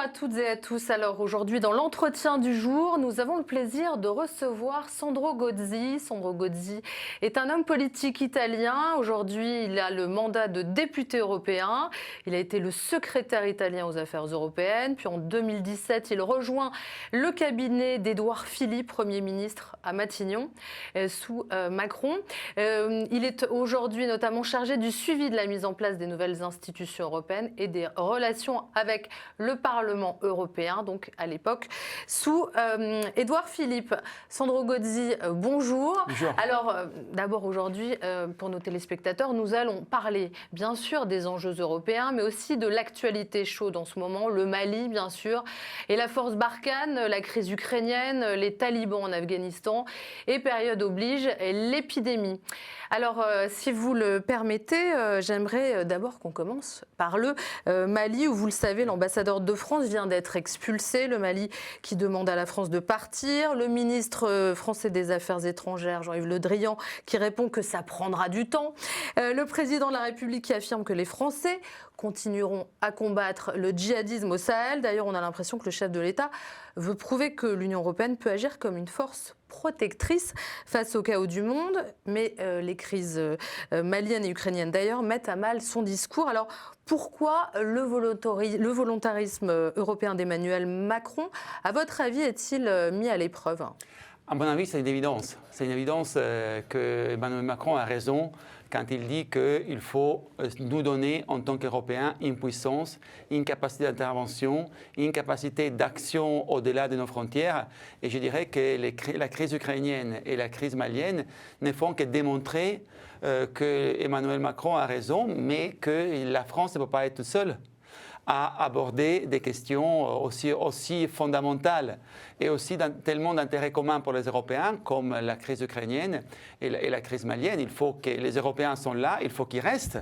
à toutes et à tous. Alors aujourd'hui, dans l'entretien du jour, nous avons le plaisir de recevoir Sandro Gozzi. Sandro Gozzi est un homme politique italien. Aujourd'hui, il a le mandat de député européen. Il a été le secrétaire italien aux affaires européennes. Puis en 2017, il rejoint le cabinet d'Édouard Philippe, Premier ministre à Matignon, sous Macron. Il est aujourd'hui notamment chargé du suivi de la mise en place des nouvelles institutions européennes et des relations avec le Parlement européen, donc à l'époque, sous Édouard Philippe. Sandro Gozzi, bonjour. Bonjour. Alors, d'abord aujourd'hui, pour nos téléspectateurs, nous allons parler, bien sûr, des enjeux européens, mais aussi de l'actualité chaude en ce moment, le Mali, bien sûr, et la force Barkhane, la crise ukrainienne, les talibans en Afghanistan, et période oblige, l'épidémie. Alors, si vous le permettez, j'aimerais d'abord qu'on commence par le Mali, où vous le savez, l'ambassadeur de France vient d'être expulsé. Le Mali qui demande à la France de partir. Le ministre français des Affaires étrangères, Jean-Yves Le Drian, qui répond que ça prendra du temps. Le président de la République qui affirme que les Français continueront à combattre le djihadisme au Sahel. D'ailleurs, on a l'impression que le chef de l'État veut prouver que l'Union européenne peut agir comme une force protectrice face au chaos du monde, mais les crises maliennes et ukrainiennes d'ailleurs mettent à mal son discours. Alors pourquoi le volontarisme européen d'Emmanuel Macron, à votre avis, est-il mis à l'épreuve ? À mon avis, c'est une évidence. C'est une évidence que Emmanuel Macron a raison quand il dit qu'il faut nous donner, en tant qu'Européens, une puissance, une capacité d'intervention, une capacité d'action au-delà de nos frontières. Et je dirais que la crise ukrainienne et la crise malienne ne font que démontrer que Emmanuel Macron a raison, mais que la France ne peut pas être seule à aborder des questions aussi fondamentales et aussi tellement d'intérêt commun pour les Européens comme la crise ukrainienne et la crise malienne. Il faut que les Européens sont là, il faut qu'ils restent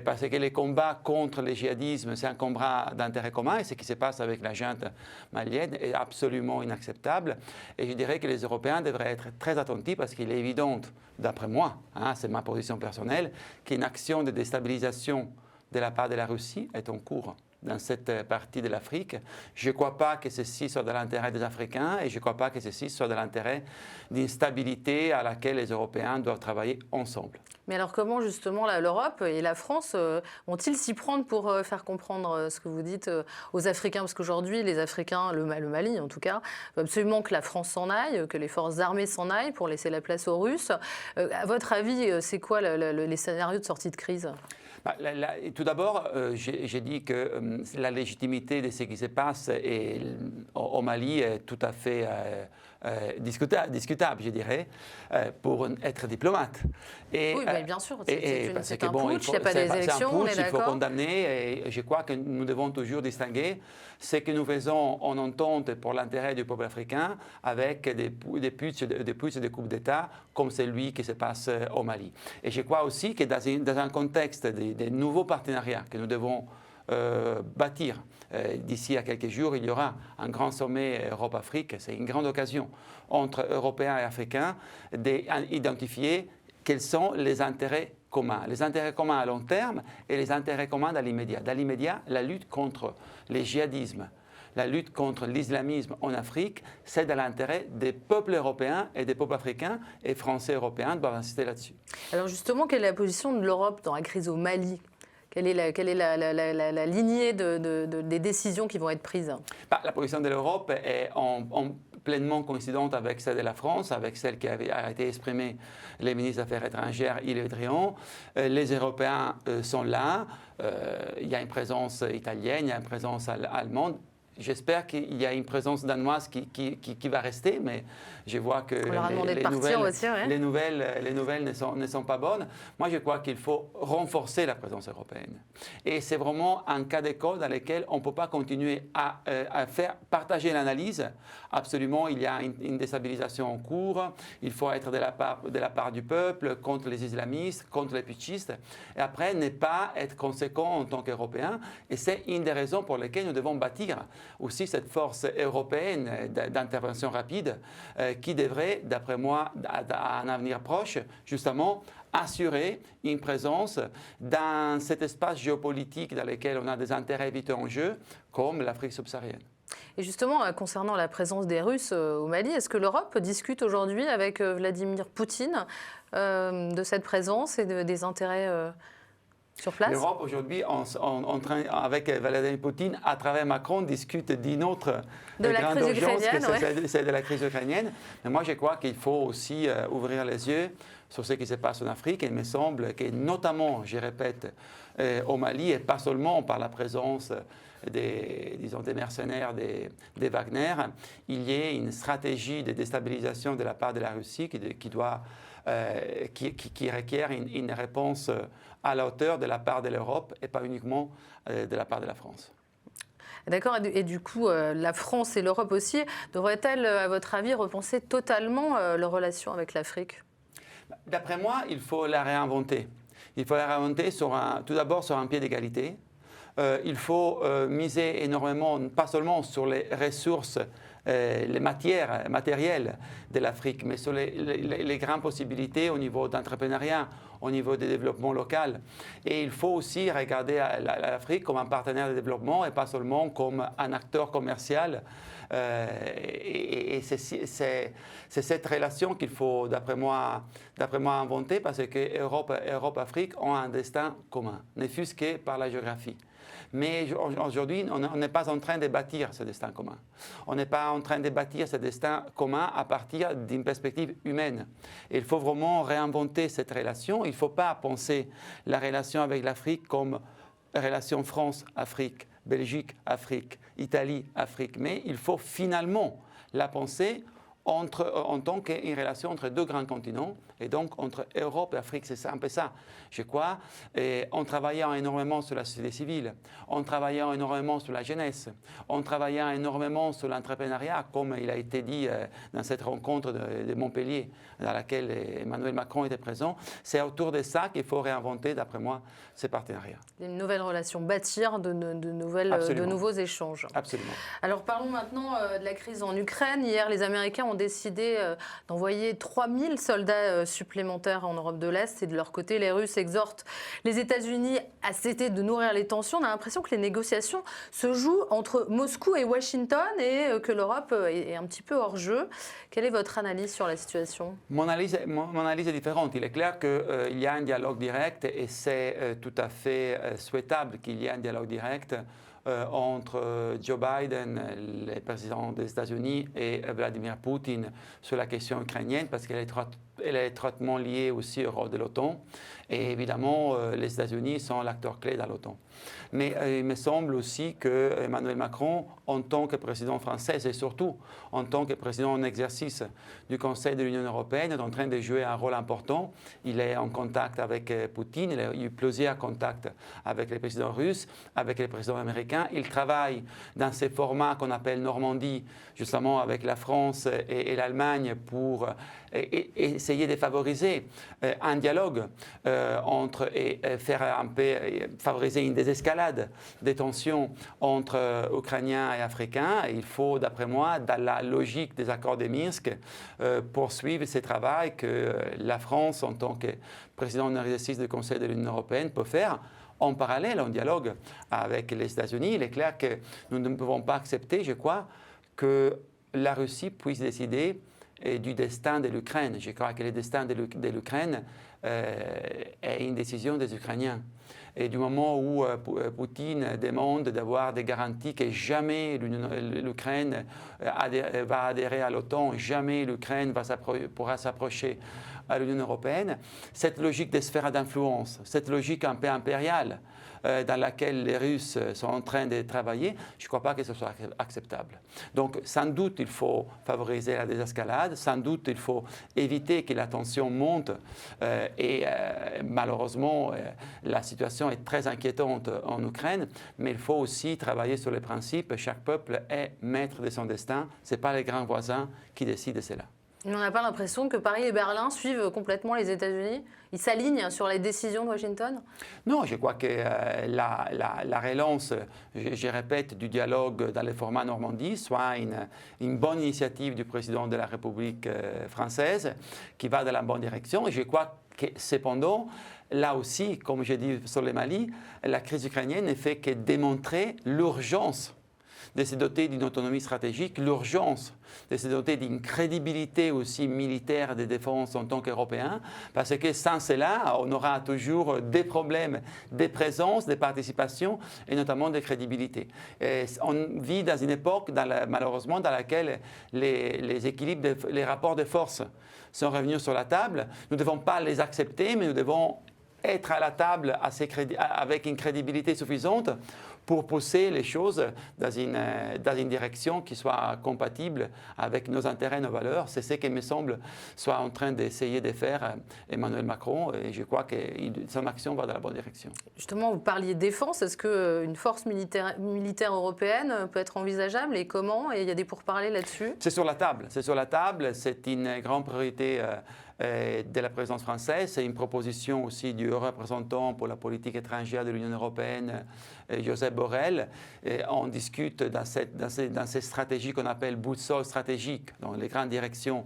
parce que les combats contre le djihadisme, c'est un combat d'intérêt commun et ce qui se passe avec la junte malienne est absolument inacceptable. Et je dirais que les Européens devraient être très attentifs parce qu'il est évident, d'après moi, c'est ma position personnelle, qu'une action de déstabilisation de la part de la Russie est en cours dans cette partie de l'Afrique. Je ne crois pas que ceci soit de l'intérêt des Africains et je ne crois pas que ceci soit de l'intérêt d'une stabilité à laquelle les Européens doivent travailler ensemble. Mais alors comment justement l'Europe et la France vont-ils s'y prendre pour faire comprendre ce que vous dites aux Africains ? Parce qu'aujourd'hui, les Africains, le Mali en tout cas, veulent absolument que la France s'en aille, que les forces armées s'en aillent pour laisser la place aux Russes. À votre avis, c'est quoi les scénarios de sortie de crise ? Tout d'abord, j'ai dit que la légitimité de ce qui se passe au Mali est tout à fait discutable, je dirais, pour être diplomate. Oui, mais bien sûr, c'est un putsch, il n'y a pas des élections, on est d'accord. Il faut condamner et je crois que nous devons toujours distinguer ce que nous faisons en entente pour l'intérêt du peuple africain avec des putschs et des coups d'État comme celui qui se passe au Mali. Et je crois aussi que dans un contexte des nouveaux partenariats que nous devons bâtir. D'ici à quelques jours, il y aura un grand sommet Europe-Afrique. C'est une grande occasion entre Européens et Africains d'identifier quels sont les intérêts communs. Les intérêts communs à long terme et les intérêts communs dans l'immédiat. Dans l'immédiat, la lutte contre le djihadisme, la lutte contre l'islamisme en Afrique, c'est dans l'intérêt des peuples européens et des peuples africains et français européens doivent insister là-dessus. Alors justement, quelle est la position de l'Europe dans la crise au Mali ? Quelle est la lignée des décisions qui vont être prises ? La position de l'Europe est pleinement coïncidente avec celle de la France, avec celle qui a été exprimée les ministres des Affaires étrangères, Yves Le Drian. Les Européens sont là. Il y a une présence italienne, il y a une présence allemande. J'espère qu'il y a une présence danoise qui va rester, mais je vois que les nouvelles ne sont pas bonnes. Moi, je crois qu'il faut renforcer la présence européenne. Et c'est vraiment un cas d'école dans lequel on ne peut pas continuer à faire partager l'analyse. Absolument, il y a une déstabilisation en cours. Il faut être de la part du peuple contre les islamistes, contre les putschistes. Et après, ne pas être conséquent en tant qu'Européens. Et c'est une des raisons pour lesquelles nous devons bâtir aussi cette force européenne d'intervention rapide qui devrait, d'après moi, à un avenir proche, justement, assurer une présence dans cet espace géopolitique dans lequel on a des intérêts vitaux en jeu, comme l'Afrique subsaharienne. Et justement, concernant la présence des Russes au Mali, est-ce que l'Europe discute aujourd'hui avec Vladimir Poutine de cette présence et des intérêts sur place? L'Europe aujourd'hui, avec Vladimir Poutine, à travers Macron, discute d'une autre grande urgence, c'est de la crise ukrainienne. Mais moi, je crois qu'il faut aussi ouvrir les yeux sur ce qui se passe en Afrique. Et il me semble que notamment, je répète, au Mali, et pas seulement par la présence des mercenaires des Wagner, il y ait une stratégie de déstabilisation de la part de la Russie qui requiert une réponse à la hauteur de la part de l'Europe et pas uniquement de la part de la France. D'accord, et du coup, la France et l'Europe aussi devraient-elles, à votre avis, repenser totalement leurs relations avec l'Afrique? D'après moi, il faut la réinventer. Il faut la réinventer tout d'abord sur un pied d'égalité. Il faut miser énormément, pas seulement sur les ressources, les matières matérielles de l'Afrique, mais sur les grandes possibilités au niveau d'entrepreneuriat, au niveau du développement local. Et il faut aussi regarder l'Afrique comme un partenaire de développement et pas seulement comme un acteur commercial. Et c'est cette relation qu'il faut, d'après moi, inventer parce que Europe et Afrique ont un destin commun, ne fût-ce que par la géographie. Mais aujourd'hui, on n'est pas en train de bâtir ce destin commun. On n'est pas en train de bâtir ce destin commun à partir d'une perspective humaine. Et il faut vraiment réinventer cette relation. Il ne faut pas penser la relation avec l'Afrique comme relation France-Afrique, Belgique-Afrique, Italie-Afrique. Mais il faut finalement la penser en tant qu'une relation entre deux grands continents, et donc entre Europe et Afrique. C'est un peu ça, je crois. Et en travaillant énormément sur la société civile, en travaillant énormément sur la jeunesse, en travaillant énormément sur l'entrepreneuriat, comme il a été dit dans cette rencontre de Montpellier, dans laquelle Emmanuel Macron était présent, c'est autour de ça qu'il faut réinventer, d'après moi, ces partenariats. Une nouvelle relation, bâtir de nouveaux échanges. Absolument. Alors parlons maintenant de la crise en Ukraine. Hier, les Américains ont décidé d'envoyer 3000 soldats supplémentaires en Europe de l'Est, et de leur côté, les Russes exhortent les États-Unis à cesser de nourrir les tensions. On a l'impression que les négociations se jouent entre Moscou et Washington et que l'Europe est un petit peu hors jeu. Quelle est votre analyse sur la situation? Mon analyse est différente. Il est clair qu'il y a un dialogue direct et c'est tout à fait souhaitable qu'il y ait un dialogue direct entre Joe Biden, le président des États-Unis, et Vladimir Poutine sur la question ukrainienne, parce qu'elle est étroitement liée aussi au rôle de l'OTAN. Et évidemment, les États-Unis sont l'acteur clé dans l'OTAN. Mais il me semble aussi que Emmanuel Macron, en tant que président français et surtout en tant que président en exercice du Conseil de l'Union européenne, est en train de jouer un rôle important. Il est en contact avec Poutine, il a eu plusieurs contacts avec les présidents russes, avec les présidents américains. Il travaille dans ces formats qu'on appelle Normandie, justement avec la France et l'Allemagne, pour essayer de favoriser un dialogue et faire un peu favoriser une désescalade des tensions entre Ukrainiens et Africains. Et il faut, d'après moi, dans la logique des accords de Minsk, poursuivre ce travail que la France, en tant que président en exercice du Conseil de l'Union européenne, peut faire en parallèle, en dialogue avec les États-Unis. Il est clair que nous ne pouvons pas accepter, je crois, que la Russie puisse décider du destin de l'Ukraine. Je crois que le destin de l'Ukraine est une décision des Ukrainiens. Et du moment où Poutine demande d'avoir des garanties que jamais l'Ukraine va adhérer à l'OTAN, jamais l'Ukraine pourra s'approcher à l'Union européenne, cette logique de sphère d'influence, cette logique un peu impériale dans laquelle les Russes sont en train de travailler, je ne crois pas que ce soit acceptable. Donc sans doute il faut favoriser la désescalade, sans doute il faut éviter que la tension monte et malheureusement la situation est très inquiétante en Ukraine, mais il faut aussi travailler sur les principes. Chaque peuple est maître de son destin, ce n'est pas les grands voisins qui décident de cela. On n'a pas l'impression que Paris et Berlin suivent complètement les États-Unis? Ils s'alignent sur les décisions de Washington? Non, je crois que la relance, je répète, du dialogue dans le format Normandie soit une bonne initiative du président de la République française qui va dans la bonne direction. Et je crois que cependant, là aussi, comme j'ai dit sur le Mali, la crise ukrainienne ne fait que démontrer l'urgence de se doter d'une autonomie stratégique, l'urgence de se doter d'une crédibilité aussi militaire de défense en tant qu'Européens, parce que sans cela, on aura toujours des problèmes de présence, de participation et notamment de crédibilité. Et on vit dans une époque, malheureusement, dans laquelle les équilibres, les rapports de force sont revenus sur la table. Nous ne devons pas les accepter, mais nous devons être à la table avec une crédibilité suffisante pour pousser les choses dans une direction qui soit compatible avec nos intérêts et nos valeurs. C'est ce qui me semble soit en train d'essayer de faire Emmanuel Macron et je crois que son action va dans la bonne direction. Justement, vous parliez défense. Est-ce qu'une force militaire européenne peut être envisageable et comment? Et il y a des pourparlers là-dessus? C'est sur la table. C'est sur la table. C'est une grande priorité de la présidence française. C'est une proposition aussi du haut représentant pour la politique étrangère de l'Union européenne, Josep Borrell. Et on discute dans ces stratégies qu'on appelle boussole stratégique, dans les grandes directions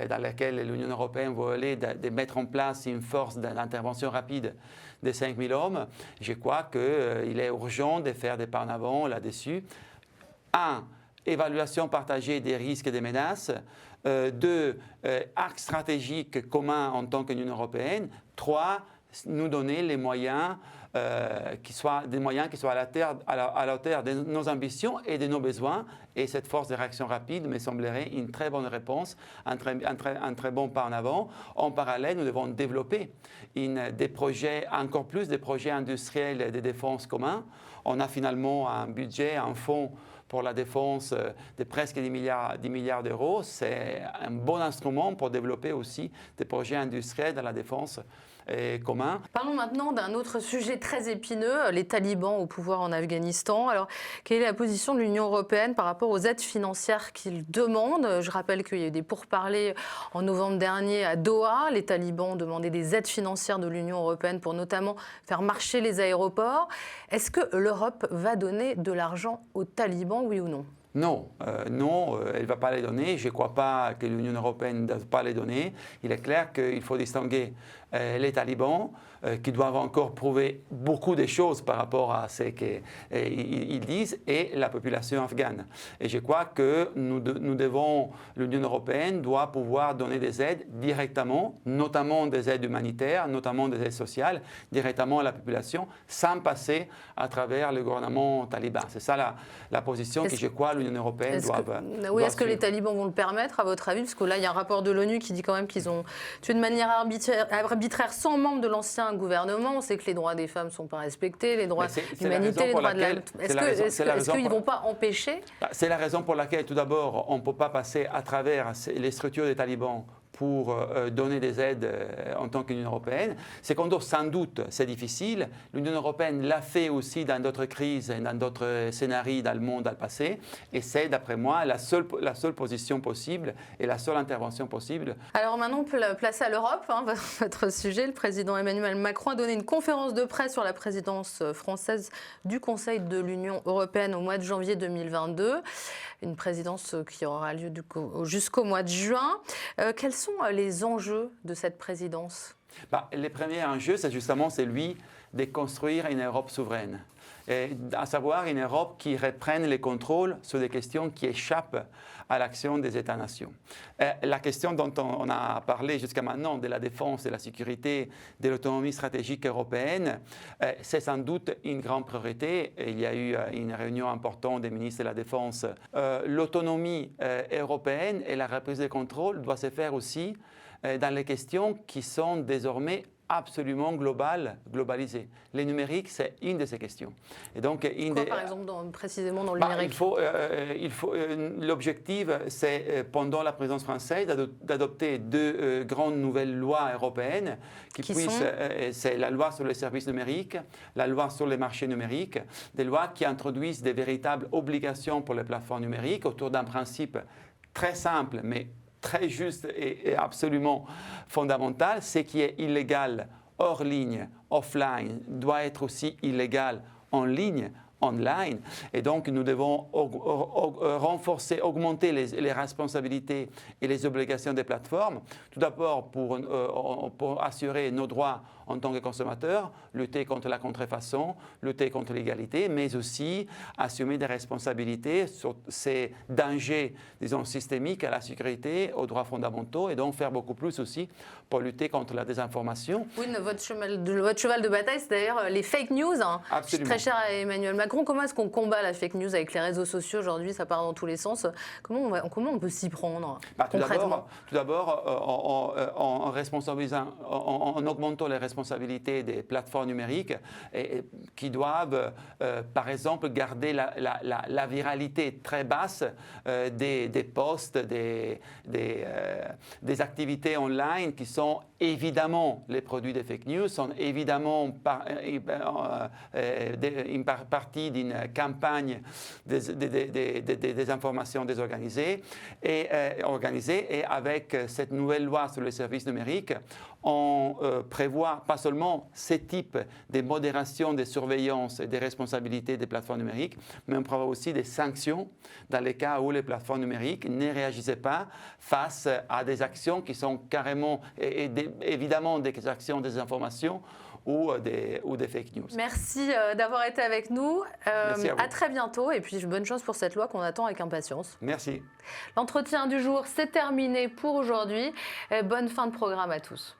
dans lesquelles l'Union européenne veut aller, de mettre en place une force d'intervention rapide de 5 000 hommes. Je crois qu'il est urgent de faire des pas en avant là-dessus. 1. Évaluation partagée des risques et des menaces. 2. Arc stratégique commun en tant qu'Union européenne. 3. Nous donner les moyens qui soient à la hauteur de nos ambitions et de nos besoins. Et cette force de réaction rapide me semblerait une très bonne réponse, un très bon pas en avant. En parallèle, nous devons développer des projets, encore plus des projets industriels de défense communs. On a finalement un budget, un fonds pour la défense de presque 10 milliards d'euros. C'est un bon instrument pour développer aussi des projets industriels dans la défense commun. Parlons maintenant d'un autre sujet très épineux, les talibans au pouvoir en Afghanistan. Alors, quelle est la position de l'Union européenne par rapport aux aides financières qu'ils demandent? Je rappelle qu'il y a eu des pourparlers en novembre dernier à Doha. Les talibans demandaient des aides financières de l'Union européenne pour notamment faire marcher les aéroports. Est-ce que l'Europe va donner de l'argent aux talibans, oui ou non? Non, elle ne va pas les donner. Je ne crois pas que l'Union européenne ne doit pas les donner. Il est clair qu'il faut distinguer les talibans qui doivent encore prouver beaucoup de choses par rapport à ce qu'ils disent et la population afghane. Et je crois que l'Union européenne doit pouvoir donner des aides directement, notamment des aides humanitaires, notamment des aides sociales, directement à la population, sans passer à travers le gouvernement taliban. C'est ça la position que je crois l'Union européenne doit Oui, est-ce que les talibans vont le permettre, à votre avis? Parce que là, il y a un rapport de l'ONU qui dit quand même qu'ils ont tué de manière arbitraire 100 membres de l'ancien gouvernement. On sait que les droits des femmes ne sont pas respectés, les droits d'humanité, les droits de la... Est-ce qu'ils ne vont pas empêcher? C'est la raison pour laquelle, tout d'abord, on ne peut pas passer à travers les structures des talibans pour donner des aides en tant qu'Union européenne. Secondo, sans doute, c'est difficile. L'Union européenne l'a fait aussi dans d'autres crises, dans d'autres scénarios dans le monde, dans le passé. Et c'est, d'après moi, la seule position possible et la seule intervention possible. Alors maintenant, place à l'Europe, votre sujet. Le président Emmanuel Macron a donné une conférence de presse sur la présidence française du Conseil de l'Union européenne au mois de janvier 2022. Une présidence qui aura lieu jusqu'au mois de juin. Quels sont les enjeux de cette présidence? Les premiers enjeux, c'est justement celui de construire une Europe souveraine. À savoir une Europe qui reprenne les contrôles sur des questions qui échappent à l'action des États-nations. La question dont on a parlé jusqu'à maintenant, de la défense, de la sécurité, de l'autonomie stratégique européenne, c'est sans doute une grande priorité. Il y a eu une réunion importante des ministres de la Défense. L'autonomie européenne et la reprise des contrôles doivent se faire aussi dans les questions qui sont désormais absolument globalisé. Le numérique, c'est une de ces questions. Et donc, par exemple, précisément dans le numérique? L'objectif, c'est, pendant la présidence française, d'adopter deux grandes nouvelles lois européennes c'est la loi sur les services numériques, la loi sur les marchés numériques, des lois qui introduisent des véritables obligations pour les plateformes numériques autour d'un principe très simple, mais très juste et absolument fondamental. Ce qui est illégal hors ligne, offline, doit être aussi illégal en ligne, online. Et donc, nous devons renforcer, augmenter les responsabilités et les obligations des plateformes. Tout d'abord, pour assurer nos droits en tant que consommateurs, lutter contre la contrefaçon, lutter contre l'égalité, mais aussi assumer des responsabilités sur ces dangers, disons, systémiques à la sécurité, aux droits fondamentaux, et donc faire beaucoup plus aussi pour lutter contre la désinformation. Oui, votre cheval de bataille, c'est d'ailleurs les fake news. Hein. Absolument. Très cher à Emmanuel Macron. Comment est-ce qu'on combat la fake news avec les réseaux sociaux aujourd'hui? Ça part dans tous les sens. Comment on peut s'y prendre concrètement? Tout d'abord, en responsabilisant, en augmentant les responsabilités des plateformes numériques qui doivent, par exemple, garder la viralité très basse des posts, des activités online qui sont évidemment les produits des fake news, sont évidemment une partie d'une campagne des informations désorganisées et avec cette nouvelle loi sur les services numériques, on prévoit pas seulement ces types de modération, de surveillance et des responsabilités des plateformes numériques, mais on prévoit aussi des sanctions dans les cas où les plateformes numériques ne réagissaient pas face à des actions qui sont carrément, évidemment, des actions des informations ou des fake news. Merci d'avoir été avec nous. À très bientôt et puis bonne chance pour cette loi qu'on attend avec impatience. Merci. L'entretien du jour, c'est terminé pour aujourd'hui. Bonne fin de programme à tous.